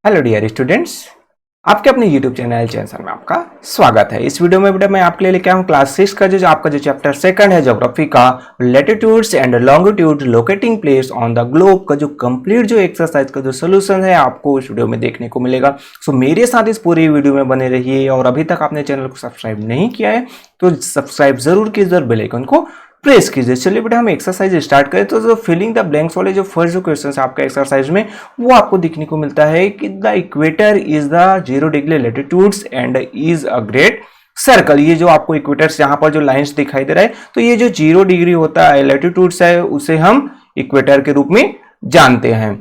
Hello dear students, आपके अपने YouTube channel channel में आपका स्वागत है। इस वीडियो में बेटा मैं आपके लिए लेके आया हूँ क्लास 6 का जो आपका चैप्टर सेकंड है ज्योग्राफी का, latitudes and longitude locating place on the globe का जो कंप्लीट जो एक्सरसाइज का जो सोल्यूशन है आपको इस वीडियो में देखने को मिलेगा। सो मेरे साथ इस पूरी वीडियो में बने रहिए और अभी तक आपने चैनल को सब्सक्राइब नहीं किया है तो सब्सक्राइब जरूर कीजिए और बेल आइकन को प्रेस कीजिए। चलिए बेटा हम एक्सरसाइज स्टार्ट करें। तो जो फिलिंग द ब्लैंक्स वाले जो फर्स्ट जो क्वेश्चन है आपका एक्सरसाइज में वो आपको देखने को मिलता है कि the equator is the 0 degree latitudes and is a great circle. ये जो आपको इक्वेटर्स यहाँ पर जो लाइंस दिखाई दे रहा है तो ये जो 0 डिग्री होता है लैटिट्यूड्स है उसे हम इक्वेटर के रूप में जानते हैं।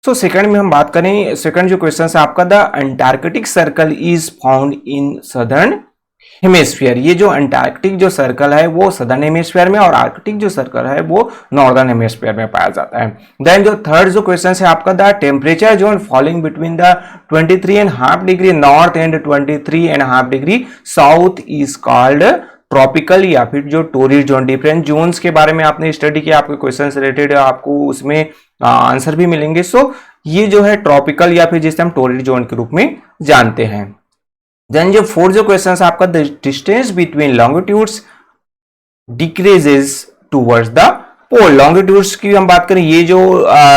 तो सेकंड में हम बात करें, सेकंड जो क्वेश्चन है आपका the Antarctic circle is found in southern hemisphere. ये जो अंटार्कटिक जो सर्कल है वो सदर्न हेमिस्फीयर में और आर्कटिक जो सर्कल है वो नॉर्दर्न हेमिस्फीयर में पाया जाता है। देन जो थर्ड जो क्वेश्चन है आपका the temperature zone falling between the 23.5 degree north and 23.5 degree south is called tropical या फिर जो टोरिड जोन। डिफरेंट जोन्स के बारे में आपने स्टडी किया, आपके क्वेश्चन रिलेटेड आपको उसमें आंसर भी मिलेंगे। सो ये जो है ट्रॉपिकल या फिर जिसे हम टोरिड जोन के रूप में जानते हैं। देन जो फोर्थ जो क्वेश्चन है आपका the distance between longitudes decreases towards the pole. Longitudes की हम बात करें, ये जो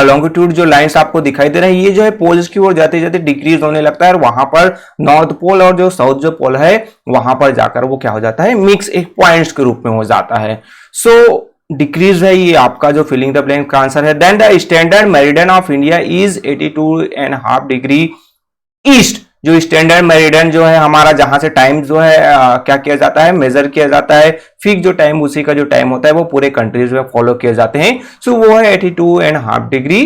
लॉन्गिट्यूड जो लाइंस आपको दिखाई दे रहे हैं ये जो है पोल्स की ओर जाते जाते डिक्रीज होने लगता है और वहां पर नॉर्थ पोल और जो साउथ जो पोल है वहां पर जाकर वो क्या हो जाता है, मिक्स एक पॉइंट्स के रूप में हो जाता है। सो डिक्रीज है ये आपका जो फिलिंग द ब्लैंक का आंसर है। Then the standard meridian of India is 82.5 degree east. जो स्टैंडर्ड मेरिडियन जो है हमारा, जहां से टाइम जो है क्या किया जाता है, मेजर किया जाता है, फिक्स जो टाइम उसी का जो टाइम होता है वो पूरे कंट्रीज में फॉलो किए जाते हैं। सो वो है 82.5 डिग्री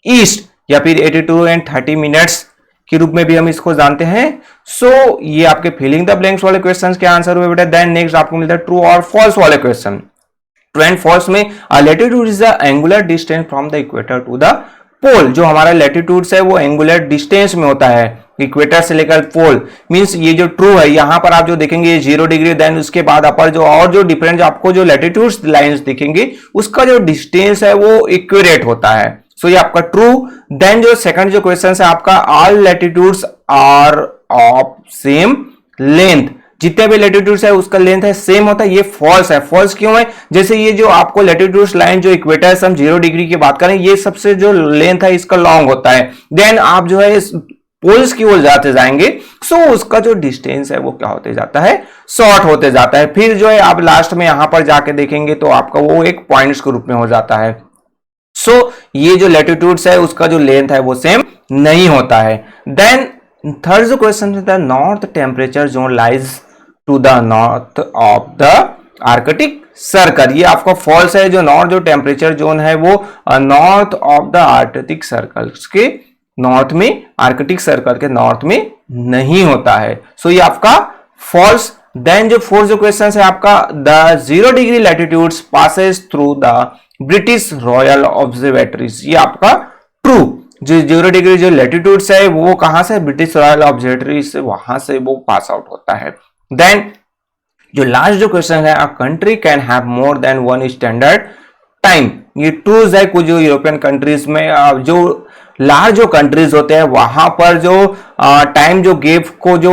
ईस्ट या फिर 82 and 30 के रूप में भी हम इसको जानते हैं। सो ये आपके फिलिंग द ब्लैंक्स वाले क्वेश्चन के आंसर हुए बेटा। देन नेक्स्ट आपको मिलता है ट्रू और फॉल्स वाले क्वेश्चन। ट्रू एंड फॉल्स में latitude is the angular distance from the equator to the pole. जो हमारा लैटिट्यूड है वो एंगुलर डिस्टेंस में होता है इक्वेटर से लेकर पोल। मींस ये जो ट्रू है यहां पर आप जो देखेंगे ये 0 डिग्री, देन उसके बाद अपर जो और जो डिफरेंट आपको जो लैटिट्यूड्स लाइंस दिखेंगे उसका जो डिस्टेंस है वो इक्वेरेट होता है। सो ये आपका ट्रू। देन जो सेकंड जो क्वेश्चन है आपका all latitudes are of same length. जितने भी लैटिट्यूड्स है उसका लेंथ है सेम होता है, ये फॉल्स है। फॉल्स क्यों है? जैसे ये जो आपको लैटिट्यूड्स लाइन जो इक्वेटर से हम 0 डिग्री की बात करें ये सबसे जो लेंथ है इसका लॉन्ग होता है। देन आप जो है पोल्स की ओर जाते जाएंगे सो उसका जो डिस्टेंस है वो क्या होते जाता है, शॉर्ट होते जाता है। फिर जो है आप लास्ट में यहां पर जाके देखेंगे तो आपका वो एक पॉइंट्स के रूप में हो जाता है। सो ये जो लैटिट्यूड्स है उसका जो लेंथ है वो सेम नहीं होता है। देन थर्ड जो क्वेश्चन है the north temperature zone lies to the north of the arctic circle. ये आपका फॉल्स है। जो नॉर्थ जो टेम्परेचर जोन है वो north of the arctic circle के नॉर्थ में, आर्कटिक सर्कल के नॉर्थ में नहीं होता है। सो ये आपका फॉल्स। देन जो फोर्थ जो क्वेश्चन है आपका the 0 degree latitudes passes through the British royal observatories. ये आपका ट्रू। जो 0 डिग्री जो लैटिट्यूड्स है वो कहां से, ब्रिटिश रॉयल ऑब्जर्वेटरी से वहां से वो पास आउट होता है। देन जो लास्ट जो क्वेश्चन है, a country can have more than one standard time. ये ट्रूज है। कुछ जो यूरोपियन कंट्रीज में जो लार्ज जो कंट्रीज होते हैं वहां पर जो टाइम जो गैप को जो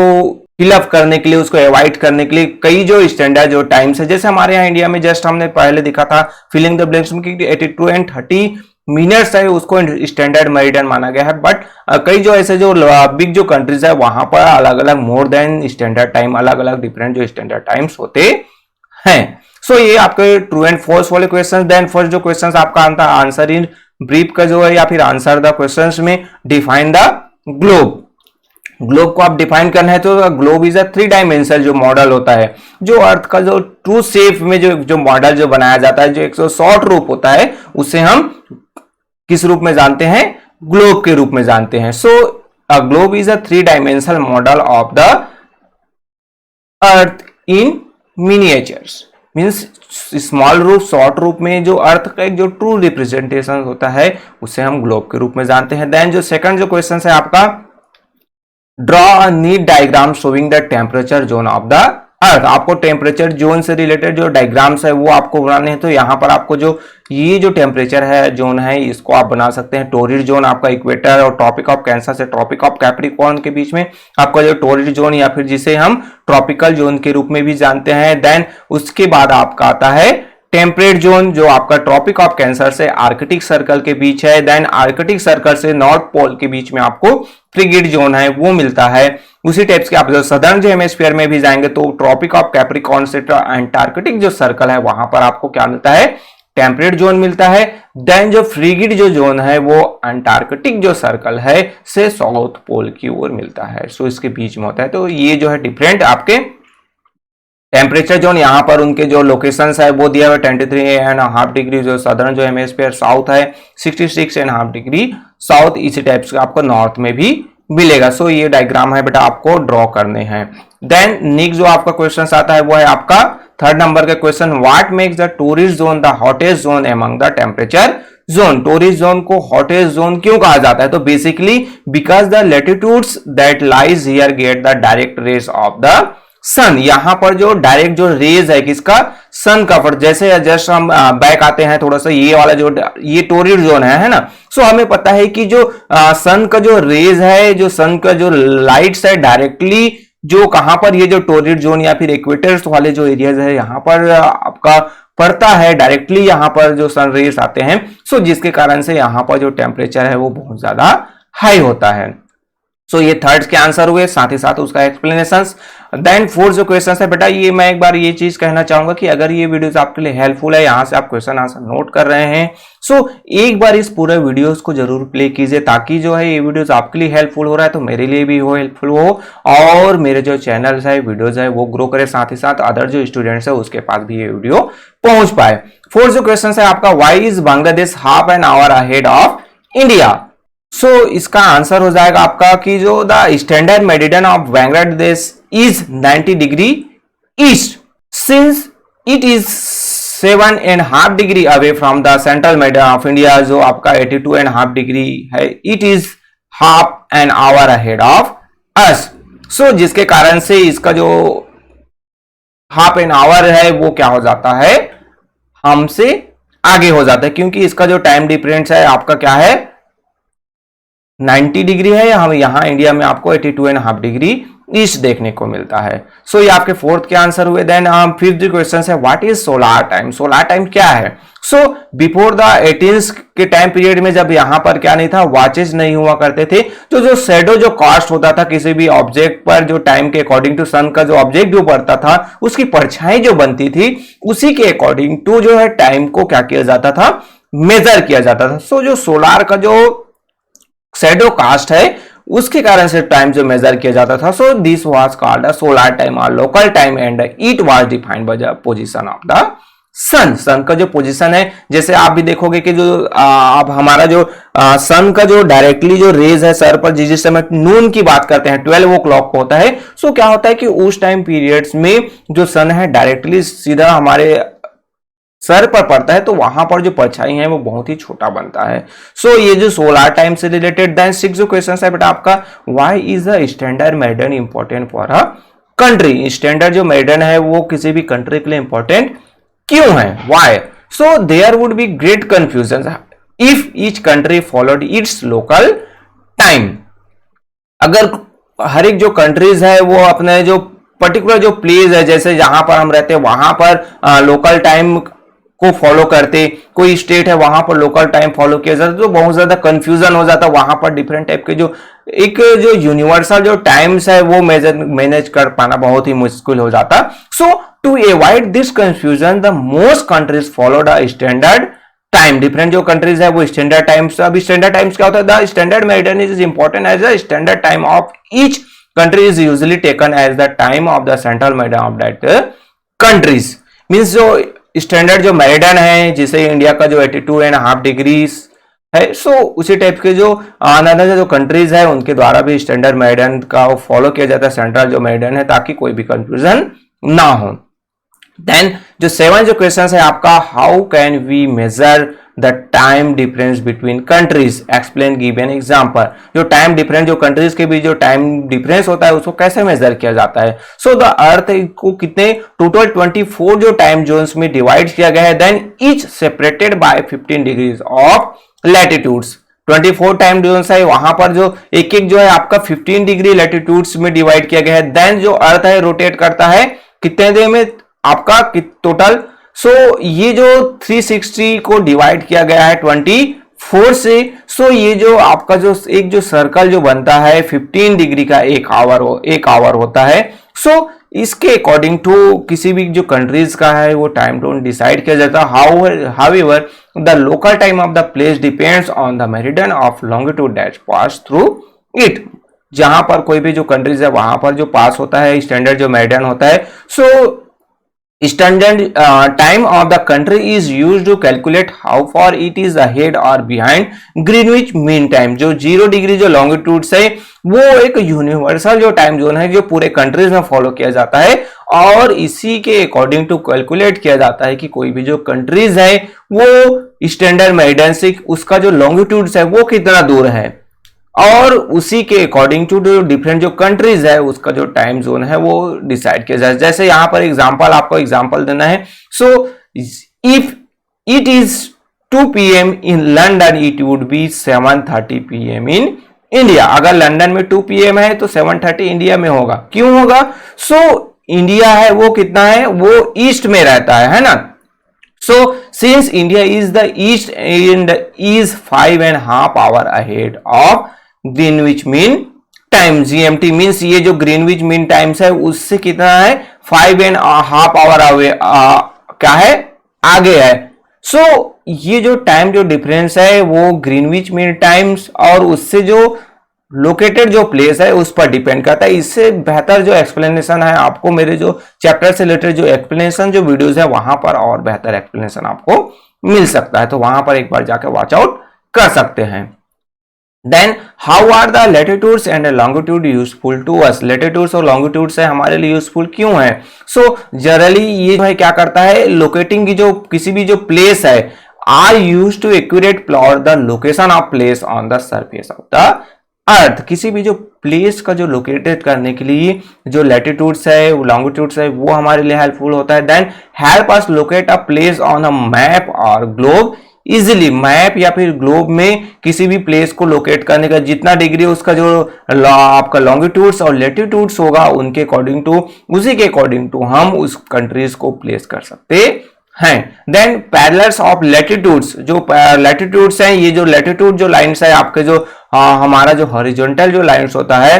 फिलअप करने के लिए, उसको अवॉइड करने के लिए कई जो स्टैंडर्ड जो टाइम्स है, जैसे हमारे यहाँ इंडिया में जस्ट हमने पहले देखा था फिलिंग द ब्लैंक्स में कि 82 and 30 मिनट्स है उसको स्टैंडर्ड मेरिडियन माना गया है। बट कई जो ऐसे जो बिग जो कंट्रीज है वहां पर अलग अलग मोर देन स्टैंडर्ड टाइम, अलग अलग डिफरेंट जो स्टैंडर्ड टाइम्स होते हैं। सो ये आपके ट्रू एंड फॉल्स वाले क्वेश्चन। देन फर्स्ट जो क्वेश्चन आपका आंसर इन ब्रीफ का जो है या फिर आंसर द क्वेश्चंस में डिफाइन द ग्लोब। ग्लोब को आप डिफाइन करना है तो ग्लोब इज अ 3 डायमेंशनल जो मॉडल होता है। जो अर्थ का जो ट्रू शेप में जो मॉडल जो बनाया जाता है, जो 160 रूप होता है उसे हम किस रूप में जानते हैं, ग्लोब के रूप में जानते हैं। So a globe is a 3 dimensional model of the earth in miniatures. Means small रूप, शॉर्ट रूप में जो अर्थ का एक जो ट्रू रिप्रेजेंटेशन होता है उसे हम ग्लोब के रूप में जानते हैं। देन जो सेकंड जो क्वेश्चन है आपका draw a neat diagram showing the temperature zone of the अर्थ। आपको टेम्परेचर जोन से रिलेटेड जो डायग्राम्स है वो आपको बनाने हैं, तो यहाँ पर आपको जो ये जो टेम्परेचर है जोन है इसको आप बना सकते हैं। टोरिड जोन आपका इक्वेटर और ट्रॉपिक ऑफ कैंसर से ट्रॉपिक ऑफ कैप्रिकॉर्न के बीच में आपका जो टोरिड जोन या फिर जिसे हम ट्रॉपिकल जोन के रूप में भी जानते हैं। देन उसके बाद आपका आता है टेम्परेट जोन जो आपका ट्रॉपिक ऑफ कैंसर से आर्कटिक सर्कल के बीच है। देन आर्कटिक सर्कल से नॉर्थ पोल के बीच में आपको फ्रिगेट जोन है वो मिलता है। उसी टाइप के आप जो सदर्न जो हेमिस्फीयर में भी जाएंगे तो ट्रॉपिक ऑफ कैप्रिकॉर्न से एंटार्कटिक जो सर्कल है वहां पर आपको क्या मिलता है, टेम्परेट जोन मिलता है। देन जो फ्रिगेट जो जोन है वो अंटार्कटिक जो सर्कल है से साउथ पोल की ओर मिलता है, सो इसके बीच में होता है। तो ये जो है डिफरेंट आपके टेम्परेचर जोन, यहाँ पर उनके जो लोकेशंस है वो दिया हुआ 23.5 डिग्री जो सदर्न जो हेमिस्फीयर साउथ है, 66.5 डिग्री साउथ, इसी टाइप से आपको नॉर्थ में भी मिलेगा। सो ये डायग्राम है बेटा आपको ड्रॉ करने हैं। देन नेक्स्ट जो आपका क्वेश्चन आता है वो है आपका 3rd नंबर का question, what makes the tourist zone the hottest zone among the temperature zone. Tourist zone को हॉटेस्ट जोन क्यों कहा जाता है, तो basically because the latitudes that lies here get the direct rays of the sun. यहां पर जो direct जो रेज है किसका, सन का, पर जैसे जस्ट हम बैक आते हैं थोड़ा सा, ये वाला जो ये टोरिड जोन है ना, सो हमें पता है कि जो सन का जो रेज है, जो सन का जो लाइट्स है डायरेक्टली जो कहां पर ये जो टोरिड जोन या फिर इक्वेटर्स वाले जो एरियाज है यहां पर आपका पड़ता है डायरेक्टली, यहां पर जो सन रेज आते हैं, सो जिसके कारण से यहां पर जो टेम्परेचर है वो बहुत ज्यादा हाई होता है। सो ये थर्ड के आंसर हुए, साथ ही साथ उसका एक्सप्लेनेशन। देन फोर्थ जो क्वेश्चन है बेटा, ये मैं एक बार ये चीज कहना चाहूंगा कि अगर ये वीडियोस आपके लिए हेल्पफुल है, यहां से आप क्वेश्चन आंसर नोट कर रहे हैं, सो एक बार इस पूरे वीडियोस को जरूर प्ले कीजिए, ताकि जो है ये वीडियोस आपके लिए हेल्पफुल हो रहा है तो मेरे लिए भी हो हेल्पफुल हो, और मेरे जो चैनल है वीडियोज है वो ग्रो करे, साथ ही साथ अदर जो स्टूडेंट्स है उसके पास भी ये वीडियो पहुंच पाए। फोर्थ जो क्वेश्चन है आपका, why is Bangladesh half an hour ahead of India. So इसका आंसर हो जाएगा आपका कि जो the standard meridian of Bangladesh is 90 degree east, since it is 7.5 degree away from the central meridian of India जो आपका 82.5 डिग्री है, it is half an hour ahead of us. So जिसके कारण से इसका जो हाफ एन आवर है वो क्या हो जाता है, हमसे आगे हो जाता है, क्योंकि इसका जो टाइम डिफरेंस है आपका क्या है 90 डिग्री है, हम यहां इंडिया में आपको 82.5 डिग्री ईस्ट देखने को मिलता है। सो ये आपके फोर्थ के आंसर हुए। देन फिफ्थ क्वेश्चन है, what is solar time. Solar time क्या है। सो बिफोर द 18th के टाइम पीरियड में जब यहां पर क्या नहीं था, वॉचेज नहीं हुआ करते थे, तो जो शेडो जो कास्ट होता था किसी भी ऑब्जेक्ट पर, जो टाइम के अकॉर्डिंग टू सन का जो ऑब्जेक्ट जो पड़ता था उसकी परछाई जो बनती थी उसी के अकॉर्डिंग टू जो है टाइम को क्या किया जाता था, मेजर किया जाता था। सो जो सोलार का जो शैडो कास्ट है उसके कारण से टाइम जो मेजर किया जाता था, so this was called a solar time और local time and it was defined by the position of the sun. Sun का जो पोजीशन है, जैसे आप भी देखोगे कि जो अब हमारा जो सन का जो डायरेक्टली जो रेज है सर पर, जिस समय नून की बात करते हैं 12 o'clock को होता है, सो क्या होता है कि उस टाइम पीरियड्स में जो सन है डायरेक्टली सीधा हमारे सर पर पड़ता है, तो वहां पर जो परछाई है वो बहुत ही छोटा बनता है। सो ये जो सोलर टाइम से रिलेटेड। देन सिक्स जो क्वेश्चन है बेटा आपका, why is the standard meridian important for a country. Standard जो मेरिडियन है वो किसी भी कंट्री के लिए इंपॉर्टेंट क्यों है, why. So there would be great confusion if each country followed its local time. अगर हर एक जो कंट्रीज है वो अपने जो पर्टिकुलर जो प्लेस है, जैसे जहां पर हम रहते हैं वहां पर लोकल टाइम को फॉलो करते, कोई स्टेट है वहां पर लोकल टाइम फॉलो किया जाता, तो बहुत ज्यादा कंफ्यूजन हो जाता, वहां पर डिफरेंट टाइप के जो एक जो यूनिवर्सल जो टाइम्स है वो मैनेज कर पाना बहुत ही मुश्किल हो जाता। So to avoid this confusion the most countries follow the standard time. Different जो कंट्रीज है वो स्टैंडर्ड टाइम्स, अब स्टैंडर्ड टाइम्स क्या होता है, the standard meridian is important as the standard time of each country is usually taken as the time of the central meridian of that countries। Means जो standard जो meridian है जिसे India का जो 82.5 degrees है, सो उसी टाइप के जो अनदर जो कंट्रीज है उनके द्वारा भी स्टैंडर्ड मेरिडियन का फॉलो किया जाता है, सेंट्रल जो मेरिडियन है, ताकि कोई भी कंफ्यूजन ना हो। देन जो 7 जो क्वेश्चन है आपका, how can we measure the time difference between countries, explain give an example. जो टाइम डिफरेंस जो कंट्रीज के बीच जो टाइम डिफरेंस होता है उसको कैसे मेजर किया जाता है। सो द अर्थ को कितने टोटल 24 जो टाइम जोन्स में डिवाइड किया गया है, then each separated by 15 degrees of latitudes. 24 time zones है, वहां पर जो एक एक जो है आपका 15 डिग्री लैटिट्यूड्स में डिवाइड किया गया है। देन जो अर्थ है रोटेट करता है कितने देर में आपका टोटल। सो ये जो 360 को डिवाइड किया गया है 24 से, सो ये जो आपका जो एक जो सर्कल जो बनता है 15 डिग्री का एक आवर होता है। सो इसके अकॉर्डिंग टू किसी भी जो कंट्रीज का है वो टाइम जोन डिसाइड किया जाता है। However the local time of the place depends on the meridian of longitude that pass through it. जहां पर कोई भी जो कंट्रीज है वहां पर जो पास होता है स्टैंडर्ड जो मेरिडियन होता है, सो standard time of the country is used to calculate how far it is ahead or behind Greenwich mean time। जो 0 डिग्री जो लॉन्गिट्यूड है वो एक यूनिवर्सल जो टाइम जोन है जो पूरे कंट्रीज में फॉलो किया जाता है, और इसी के अकॉर्डिंग टू कैलकुलेट किया जाता है कि कोई भी जो कंट्रीज है वो स्टैंडर्ड मेरिडियन से उसका जो लॉन्गिट्यूड है वो कितना दूर है, और उसी के अकॉर्डिंग टू जो डिफरेंट जो कंट्रीज है उसका जो टाइम जोन है वो डिसाइड किया जाए। जैसे यहां पर एग्जांपल आपको एग्जांपल देना है। So if it is 2 PM in London it would be 7:30 PM in India. अगर लंदन में 2 PM है तो 7:30 इंडिया में होगा। क्यों होगा? सो इंडिया है वो कितना है, वो ईस्ट में रहता है ना। So since India is the east and is 5.5 hour ahead of Greenwich Mean Time, GMT means ये जो Greenwich Mean Times है उससे कितना है 5.5 hour अवे क्या है आगे है। सो ये जो टाइम जो डिफरेंस है वो ग्रीनविच मीन टाइम्स और उससे जो लोकेटेड जो प्लेस है उस पर डिपेंड करता है। इससे बेहतर जो एक्सप्लेनेशन है आपको मेरे जो चैप्टर से रिलेटेड जो एक्सप्लेनेशन जो वीडियोस है वहां पर और बेहतर एक्सप्लेनेशन आपको मिल सकता है, तो वहां पर एक बार जाकर वॉच आउट कर सकते हैं। Then how are the latitudes and longitude useful to us. Latitudes और लॉन्गिट्यूड्स है हमारे लिए यूजफुल क्यों है? सो जनरली ये जो है क्या करता है, लोकेटिंग की जो किसी भी जो प्लेस है are use to accurate plot the location of place on the surface of the earth. किसी भी जो प्लेस का जो लोकेटेड करने के लिए जो लैटिट्यूड्स है लॉन्गिट्यूड्स है वो हमारे लिए हेल्पफुल होता है। Then help us locate a place on a map और ग्लोब इजिली। मैप या फिर ग्लोब में किसी भी प्लेस को लोकेट करने का जितना डिग्री उसका जो आपका लॉन्गिट्यूड्स और लैटिट्यूड्स होगा उनके अकॉर्डिंग टू उसी के अकॉर्डिंग टू हम उस कंट्रीज को प्लेस कर सकते हैं। देन पैरेलल्स ऑफ लैटिट्यूड्स, जो लैटिट्यूड्स हैं ये जो लैटिट्यूड जो लाइंस है आपके जो हमारा जो हॉरिजॉन्टल जो लाइंस होता है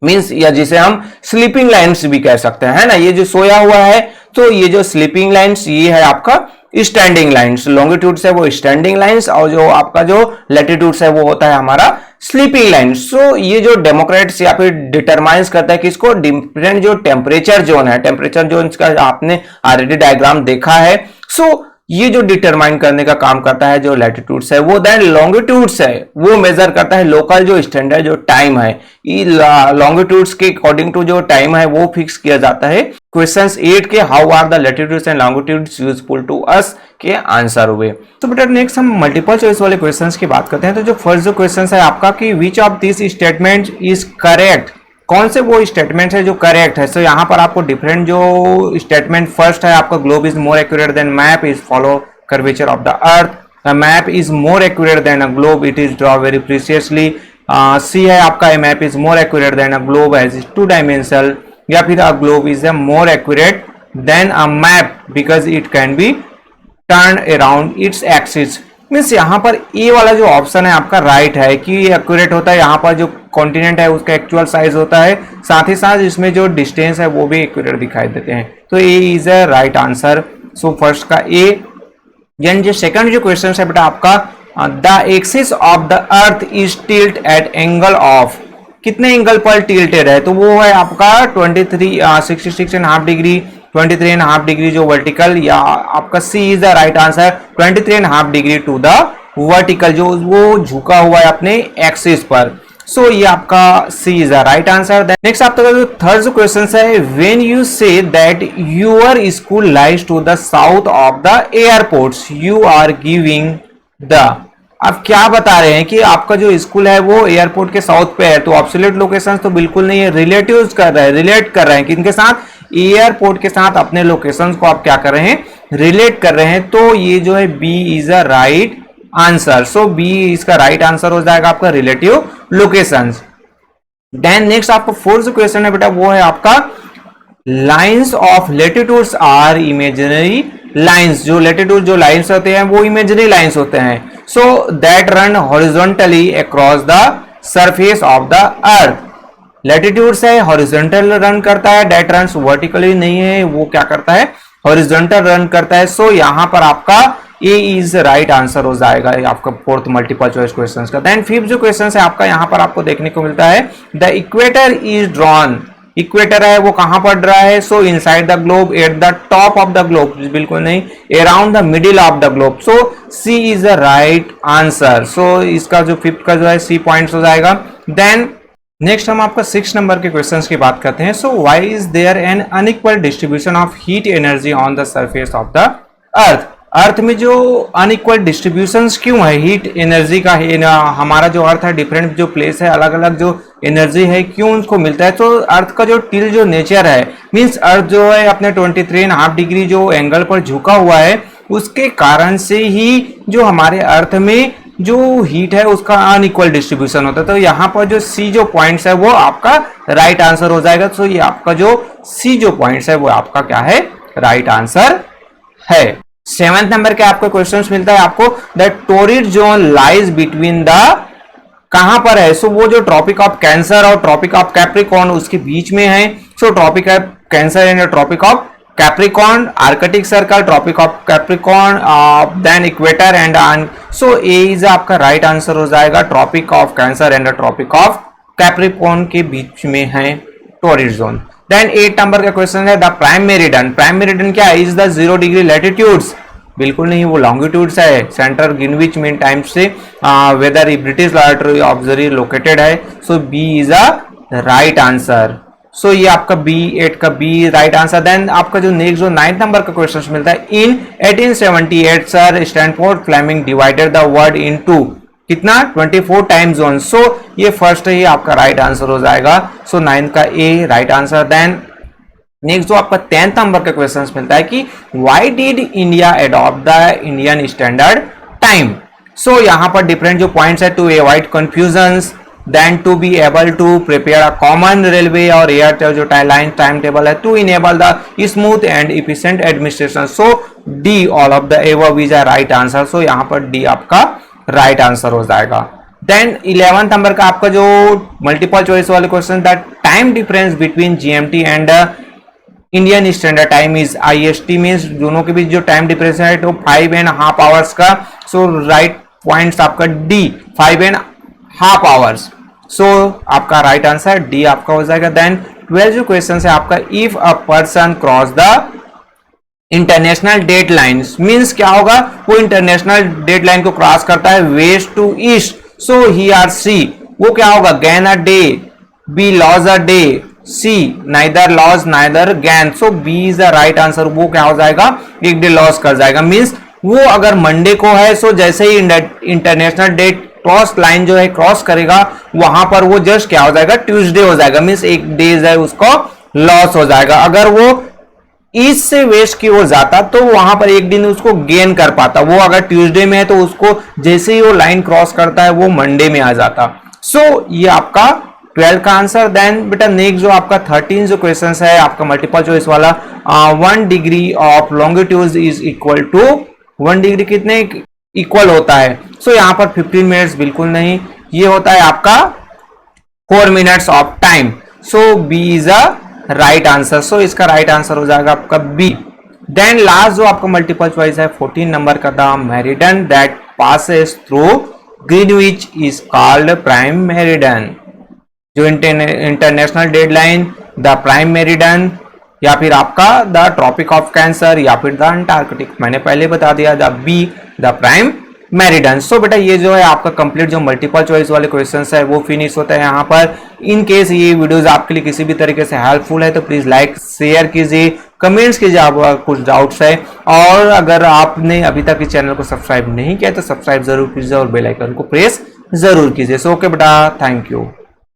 मींस या जिसे हम स्लीपिंग लाइंस भी कह सकते हैं ना, ये जो सोया हुआ है तो ये जो स्लीपिंग लाइंस ये है आपका स्टैंडिंग लाइंस। लॉन्गिट्यूड्स है वो स्टैंडिंग लाइंस और जो आपका जो लैटिट्यूड्स है वो होता है हमारा स्लीपिंग लाइंस। सो ये जो डेमोक्रेट्स या फिर डिटरमाइंस करता है किसको, डिफरेंट जो टेम्परेचर जोन है, टेम्परेचर जोन का आपने ऑलरेडी डायग्राम देखा है। सो ये जो डिटरमाइन करने का काम करता है जो लैटिट्यूड्स है वो। देन लॉन्गिट्यूड्स है वो मेजर करता है लोकल जो स्टैंडर्ड जो टाइम है, लॉन्गिट्यूड्स के अकॉर्डिंग टू जो टाइम है वो फिक्स किया जाता है। क्वेश्चंस 8 के how are the latitudes and longitudes useful to us के आंसर हुए। तो बेटा नेक्स्ट हम मल्टीपल चॉइस वाले क्वेश्चंस की बात करते हैं। तो जो फर्स्ट जो क्वेश्चन है आपका कि which of this statement is correct, कौन से वो स्टेटमेंट है जो करेक्ट है। सो यहाँ पर आपको डिफरेंट जो स्टेटमेंट फर्स्ट है आपका globe is more accurate than map is follow curvature of the earth, the map is more accurate than a globe it is draw very precisely. C है आपका a map is more accurate than a globe as is 2 dimensional, या फिर a globe is more accurate than a map because it can be turn around its axis. Means यहाँ पर ए वाला जो option है आपका राइट है कि एक्यूरेट होता है। यहाँ पर जो कॉन्टिनेंट है उसका एक्चुअल साइज होता है, साथ ही साथ इसमें जो डिस्टेंस है वो भी एक्यूरेट दिखाई देते हैं, तो A is a right answer. So first का ए। देन जो सेकंड जो क्वेश्चन है बेटा आपका the axis of the earth is tilt at angle of, कितने एंगल पर टिल्टेड है, तो वो है आपका 66.5 डिग्री, 23.5 डिग्री जो वर्टिकल, या आपका C is the right answer 23.5 degree to the vertical जो वो झुका हुआ है अपने एक्सिस पर। सो ये आपका C is the right answer. Next आपका जो थर्ड जो क्वेश्चन है, when you say that your school lies to the south of the airports you are giving the, अब क्या बता रहे हैं कि आपका जो स्कूल है वो एयरपोर्ट के साउथ पे है, तो ऑब्सोल्यूट लोकेशन तो बिल्कुल नहीं है, रिलेटिव्स कर रहे हैं, रिलेट कर रहे हैं किनके साथ, एयरपोर्ट के साथ अपने लोकेशन को आप क्या कर रहे हैं, रिलेट कर रहे हैं। तो ये जो है B is a right answer. So B इसका राइट आंसर हो जाएगा आपका रिलेटिव लोकेशन। देन नेक्स्ट आपका फोर्थ जो क्वेश्चन है बेटा वो है आपका lines of latitudes are imaginary lines, जो लेटिट्यूड जो लाइन्स होते हैं वो इमेजिनरी लाइन्स होते हैं। So that run horizontally across the surface of the earth, latitudes है हॉरिजॉन्टल रन करता है, दैट रन वर्टिकली नहीं है, वो क्या करता है हॉरिजॉन्टल रन करता है। सो यहां पर आपका ए इज राइट आंसर हो जाएगा आपका फोर्थ मल्टीपल चॉइस क्वेश्चन का। देन फिफ्थ जो क्वेश्चन है आपका यहां पर आपको देखने को मिलता है the equator is drawn, equator है वो कहां पर रहा है, so inside the globe, at the top of the globe, बिल्कुल नहीं, around the middle of the globe. So C is the right answer. So इसका जो फिफ्थ का जो है सी पॉइंट्स हो जाएगा। देन नेक्स्ट हम आपका 6 नंबर के क्वेश्चंस की बात करते हैं। So why is there an unequal distribution of heat energy on the surface of the earth, earth में जो अनइक्वल डिस्ट्रीब्यूशन क्यों है हीट एनर्जी का है, हमारा जो अर्थ है डिफरेंट जो प्लेस है, अलग अलग जो एनर्जी है क्यों उनको मिलता है। तो अर्थ का जो टिल जो नेचर है, मींस अर्थ जो है अपने 23.5 डिग्री जो एंगल पर झुका हुआ है, उसके कारण से ही जो हमारे अर्थ में जो हीट है उसका अनइक्वल डिस्ट्रीब्यूशन होता है। तो यहाँ पर जो सी जो पॉइंट्स है वो आपका राइट आंसर हो जाएगा। तो ये आपका जो सी जो पॉइंट्स है वो आपका क्या है, राइट आंसर है। 7th नंबर के आपको क्वेश्चन मिलता है आपको the torrid zone lies between the, कहां पर है, सो वो जो ट्रॉपिक ऑफ कैंसर और ट्रॉपिक ऑफ कैप्रिकॉर्न उसके बीच में है। So Tropic of Cancer and Tropic of Capricorn, Arctic Circle, Tropic of Capricorn, then equator and so A is आपका राइट आंसर हो जाएगा। Tropic of Cancer and Tropic of Capricorn के बीच में है टोरिड जोन। देन 8 नंबर का question है the prime meridian, prime meridian क्या है, इज द 0 डिग्री लैटिट्यूड्स, बिल्कुल नहीं, वो लॉन्गिट्यूड्स है, सेंटर ग्रीनविच मीन टाइम से weather British laboratory observatory located है। So B is a right answer. So ये आपका B8 का बी राइट आंसर। देन आपका जो नेक्स्ट जो 9th नंबर का क्वेश्चन मिलता है in 1878 sir Stanford Fleming divided the world into कितना 24 टाइम जोन। सो ये फर्स्ट ही आपका राइट आंसर हो जाएगा। सो 9 का A right answer. Then next जो आपका 10th नंबर का क्वेश्चन मिलता है कि why did India adopt the Indian Standard Time. So यहां पर डिफरेंट जो पॉइंट्स है to avoid confusions, then to be able to prepare a common railway और एयर जो लाइन टाइम टेबल है, to enable the smooth and efficient administration. So D all of the above is a right answer. सो यहां पर D आपका right answer हो जाएगा। Then 11th number का आपका जो मल्टीपल चॉइस वाले question the time difference between GMT and Indian Standard time is IST, means दोनों के बीच जो टाइम डिफरेंस है तो 5.5 आवर्स का। सो राइट पॉइंट्स आपका डी 5.5 आवर्स। सो आपका राइट आंसर डी आपका हो जाएगा। देन 12 जो क्वेश्चन है आपका if a person cross the international date lines, means क्या होगा, वो इंटरनेशनल डेट लाइन को क्रॉस करता है west to east. So he are C वो क्या होगा, gain a day, B lose a day, C neither lose neither gain. So B is the right answer, वो क्या हो जाएगा, एक डे लॉस कर जाएगा। मीन्स वो अगर मंडे को है सो जैसे ही इंटरनेशनल डेट क्रॉस लाइन जो है क्रॉस करेगा वहां पर वो जस्ट क्या हो जाएगा, ट्यूसडे हो जाएगा, मीन्स एक डे है उसको लॉस हो जाएगा। अगर वो ईस्ट से वेस्ट की ओर जाता तो वहां पर एक दिन उसको गेन कर पाता, वो अगर ट्यूसडे में है तो उसको जैसे ही वो लाइन क्रॉस करता है वो मंडे में आ जाता। सो ये आपका 12 का आंसर। देन बेटा नेक्स्ट जो आपका 13 जो क्वेश्चन है आपका मल्टीपल चॉइस वाला 1 degree of longitude is equal to 1 degree कितने इक्वल होता है। सो यहाँ पर 15 मिनट्स बिल्कुल नहीं, ये होता है आपका 4 minutes of time. So B is a right answer. So इसका राइट आंसर हो जाएगा आपका बी। देन लास्ट जो आपका मल्टीपल चॉइस है 14 नंबर का the meridian that passes through Greenwich is called prime meridian. जो international deadline the prime meridian या फिर आपका द ट्रॉपिक ऑफ कैंसर या फिर द अंटार्कटिक, मैंने पहले बता दिया the be the prime meridian. सो बेटा ये जो है आपका कंप्लीट जो मल्टीपल चॉइस वाले क्वेश्चंस है वो फिनिश होता है यहाँ पर। इन केस ये वीडियोस आपके लिए किसी भी तरीके से हेल्पफुल है तो प्लीज लाइक शेयर कीजिए, कमेंट्स कीजिए आपका कुछ डाउट्स है। और अगर आपने अभी तक इस चैनल को सब्सक्राइब नहीं किया तो सब्सक्राइब जरूर कीजिए और बेल आइकन को प्रेस जरूर कीजिए। सो ओके बेटा, थैंक यू।